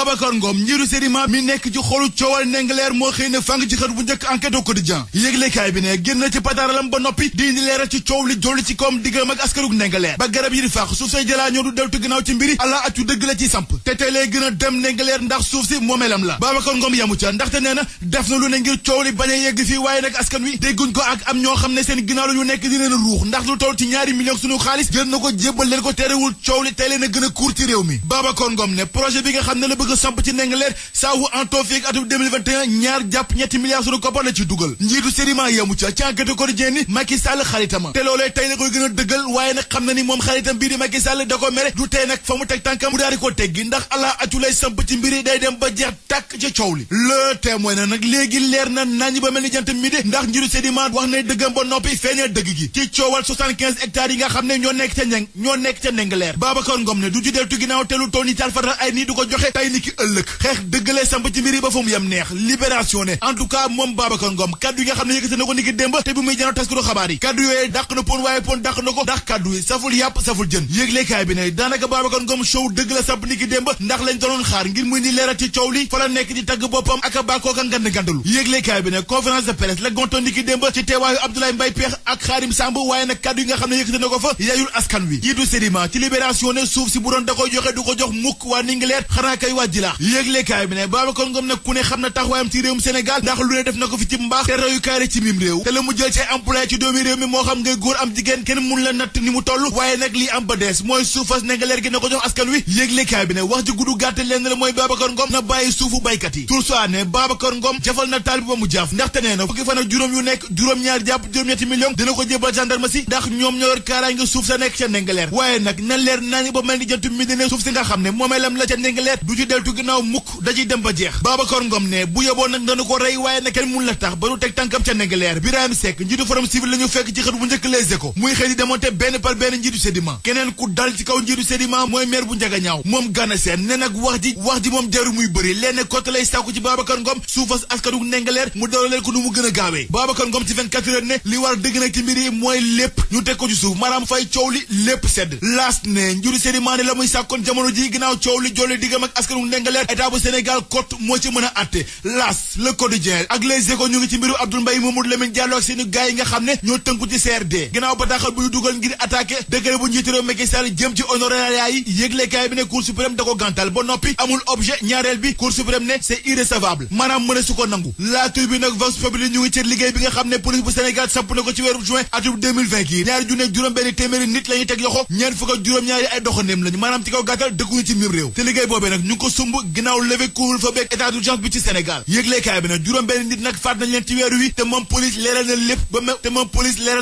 Babacar Ngom njiitu Sedima mi nekk ci xolu coowal Ndingler moo xëy na fang ci xët bu njëkk enquête au quotidien yëglekaay bi ne génn ci pataralam ba noppi di indi leeral ci coow li jolli ci koom diggam ak askanug Ndingler ba garab yi di faax suuf say jëlaa ñoo du deltu ginnaaw ci mbiri allah accu dëgg la ci samp te tey lay gën a dem Ndingler ndax suuf si moomeelam la Babacar Ngom yamu ca ndaxte nee na def na lu ne ngir coow li bañ a yegg fii waaye nag askan wi dégguñ ko ak am ñoo xam ne seen ginnaaw la ñu nekk di leen ruux ndax lu toll ci 2 millions sunu xaalis jël na ko jébbal leen ko terewul coow li tey leen a gën a kuur ci réew mi Babacar Ngom ne projet bi nga xam ne la bëgg a samp ci Ndingler saawu antoo fiig atum 2021 ñaar jàpp 3 milliards sunu koppar la ci dugal njiitu Sedima yamu ca ci enquête quotidien ni Macky Sall xaritama te loolee tey la koy gën a dëggal waaye nag xam na ni moom xaritam bii di Macky Sall da ko mere du tey nag fa mu teg tànkam mu daal di ko teggi ndax allah acu lay samp ci mbiri day dem ba jeex tàkk ca coow li le témoin na nag léegi leer na nañu ba mel ni jant midi ndax njiitu Sedima wax ne dëggam ba noppi feeñee dëgg gi ci coowal 75 hectares yi nga xam ne ñoo nekk ca Ndingler Babacar Ngom ne du ci deltu ginnaaw te lu toll ni taal fatal ay nii du ko joxe tey ni ki ëllëg xeex dëggalee samp ci mbiri ba fa mu yem neex libération ne en tout cas moom Babacar Ngom kaddu yi nga xam ne yëkkati na ko ni ki démb te bi muy janoo taskatu xabaar yi kaddu yooyu dàq na pon waaye pon dàq na ko ndax kaddu yi saful yàpp saful jën yëglekaay bi ne daanaka Babacar Ngom show dëgg la samp ni ki démb ndax lañ doon xaar ngir muy ni leeral ci coow li fa la nekk di tagg boppam ak a bàkkoo ka ngand ngandalu yëglekaay bi ne conférence de presse la gontoon ni ki démb ci teewaayu Abdoulaye Mbaye Peex ak Xaadim Samb waaye nag kaddu yi nga xam ne yëkkati na ko fa yaayul askan wi jiitu Sedima ci libération ne suuf si bu doon da koy joxe du ko jox mukk waa Ndingler xanaa kay waa Jilaax yëglekaay bi ne Babacar Ngom nag ku ne xam na taxawaayam ci réewum Sénégal ndax lu ne def na ko fi ci mbaax te royukaay la ci mim réew te la mu jël ci employé ci doomi réew mi moo xam ngay góor am jigéen kenn mun la natt ni mu toll waaye nag lii am ba dees mooy suufas Ndingler gi na ko jox askan wi yëglekaay bi ne wax ji gudu gàtte leen la mooy Babacar Ngom na bàyyi suufu baykat yi tur soi ne Babacar Ngom jafal na taal bi ba mu jaaf ndaxte nee na fukki fan ak juróom yu nekk juróom-ñaar jàpp juróom-ñetti millions dina ko jébal gendarmerie ndax ñoom ñoo yor kaaraange suuf sa nekk ca Ndingler waaye nag na leer naa ni ba mel ni jant mi dine suuf si nga xam ne moomeelam la ca Ndingler du ci deltu ginnaaw mukk da ciy dem ba jeex Babacar Ngom ne bu yeboo nag dana ko rey waaye nag kenn mun la tax ba du teg tànkam ca Ndingler Birahim Seck njiitu forum civil la ñu fekk ci xët bu njëkk Les Échos muy xëy di démonter benn par benn njiitu Sedima keneen ku dal ci kaw njiitu Sedima mooy maire bu Njaga Ñaaw moom Gana Sène ne nag wax ji moom jaru muy bëri lenn côté lay sàkku ci Babacar Ngom suufas askanu Ndingler mu dawaleel ko nu mu gën a gaawee Babacar Ngom ci 24 heures ne li war dëgg nag ci mbir yi mooy lépp ñu teg ko ci suuf maanaam fay coow li lépp sedd laas ne njiitu Sedima ne la muy sàkkoon jamono ji ginnaaw coow li jolli diggam ak askanu Ndingler état bu Sénégal cote moo ci mën a atte laas le quotidien ak Les Échos ñu ngi ci mbiru Abdoul Mbaye Mamadou Lamine Diallo ak seeni gaay yi nga xam ne ñoo tënku ci CRD ginnaaw bataaxal bu ñu dugal ngir attaqué décret bu njiitu réew Macky Sall jëm ci honoraria yi yëglekaay bi ne Cour suprême da ko gàntal ba noppi amul objet ñaareel bi Cour suprême ne c'est irrecevable maanaam mën a su ko nangu la Tribune nag Vox Populi ñu ngi ci liggéey bi nga xam ne police bu Sénégal samp na ko ci weeru juin atum 2020 gi ñaari junne juróom-benn téeméeri nit la ñuy teg loxo ñeent fukk ak juróom-ñaari ay doxandéem lañu maanaam ci kaw gàttal dëkkuñu ci mim réew te liggéey boobee nag ñu ngi ko sumb ginnaaw levé couvre-feu beeg état d'urgence bi ci Sénégal yëglekaay bi nag juróom-benn nit nag faat nañ leen ci weeru wi te moom police leeral na lépp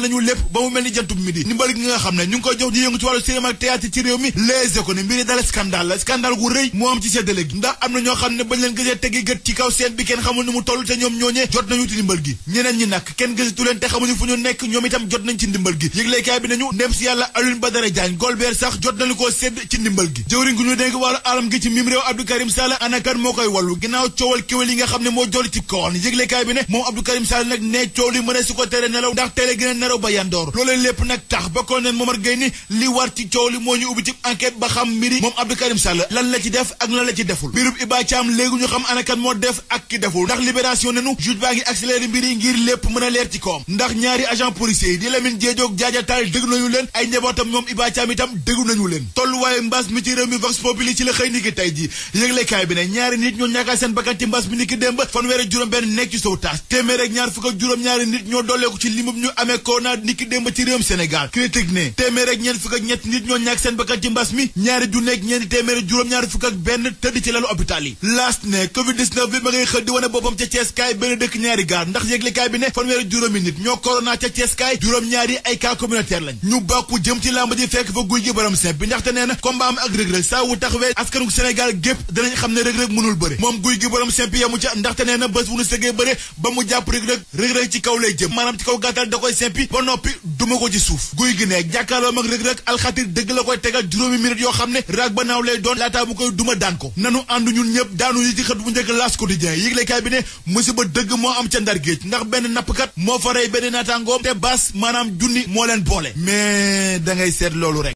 nañu lépp ba mu mel ni jantub midi ndimbal gi nga xam ne ñu ngi koy jox di yëngu ci wàllu cinéma ak théâtre ci réew mi Les Échos ne mbiri dal scandale gu rëy moo am ci séddale gi ndax am na ñoo xam ne bañ leen gësee teggi gët ci kaw seen bi kenn xamul ni mu toll te ñoom ñooñee jot nañu ci ndimbal gi ñeneen ñi nag kenn gësitu leen te xamuñu fu ñu nekk ñoom itam jot nañ ci ndimbal gi yëglekaay bi nañu ndem si yàlla Alioune Badara Diagne Golbert sax jot nañu koo sédd ci ndimbal gi jëwriñ gu ñu dénk wàllu alam gi ci mim réew Abdou Karim Sall anakan moo koy wallu ginnaaw coowal kéwél yi nga xam ne moo jolli ci kawoon yëglekaay bi ne moom Abdou Karim Sall nag ne coow li mëne su ko tere nelaw ndax teel a gën a nelaw ba yandoor loolee lépp nag tax ba ko neen Momar Gueye ni li war ci coow li moo ñu ubbi ci enquête ba xam mbiri moom Abdou Karim Sall lan la ci def ak lan la ci deful mbirub Iba Thiam léegi ñu xam anakan moo def ak ki deful ndax libération nenu juge baa ngi accéléré mbiri ngir lépp mën a leer ci koom ndax ñaari agent policier yi di Lamine Diédhiou ak Diadia Tall déglu nañu leen ay njabootam moom Iba Thiam itam déglu nañu leen tolluwaaye mbas mi ci réew mi Vox Populi ci la xëy ni ki tey ji yëglekaay bi ne ñaari nit ñoo ñàkkaa seen bakkan ci mbas mi ni ki démb fanweer ak juróom-benn nekk ci sauvetage téeméer ak ñaar fukk ak juróom-ñaari nit ñoo dolleeku ci limub ñu amee corona ni ki démb ci réewum Sénégal critique ne téeméer ak ñeent fukk ak ñett nit ñoo ñàkk seen bakkan ci mbas mi ñaari junne ak ñeenti téeméer juróom-ñaari fukk ak benn tëdd ci lalu hôpital yi laast ne covid-19 bi ma ngay xëy di wane boppam ca Thiès kaay benn dëkk ñaari gaar ndax yëglekaay bi ne fanweer ak juróomi nit ñoo corona ca Thiès kaay juróom-ñaari ay cas communautaire lañ ñu bàkku jëm ci làmb ji fekk fa guy gi borom simp bi ndaxte nee na combat am ak rëg-rëg saa wu taxawee askanu Sénégal gépp danañ xam ne rëg-rëg mënul bëre moom guy gi borom simp yamu ca ndaxte nee na bés bu nu sëgee bëre ba mu jàpp rëg-rëg ci kaw lay jëm maanaam ci kaw gàttal da koy simpi ba noppi duma ko ci suuf guy gi nekk jàkkaarloo mag rëg-rëg alxatir dëgg la koy tegal juróomi minute yoo xam ne raag ba naaw lay doon laataa mu koy duma daan ko nanu àndu ñun ñëpp daanu yi ci xët bu njëkk L'As Quotidien yëglekaay bi ne musiba dëgg moo am ca Ndar géej ndax benn nappkat moo fa rey benn naataangoom te bas maanaam junni moo leen boole mais da ngay seet loolu rek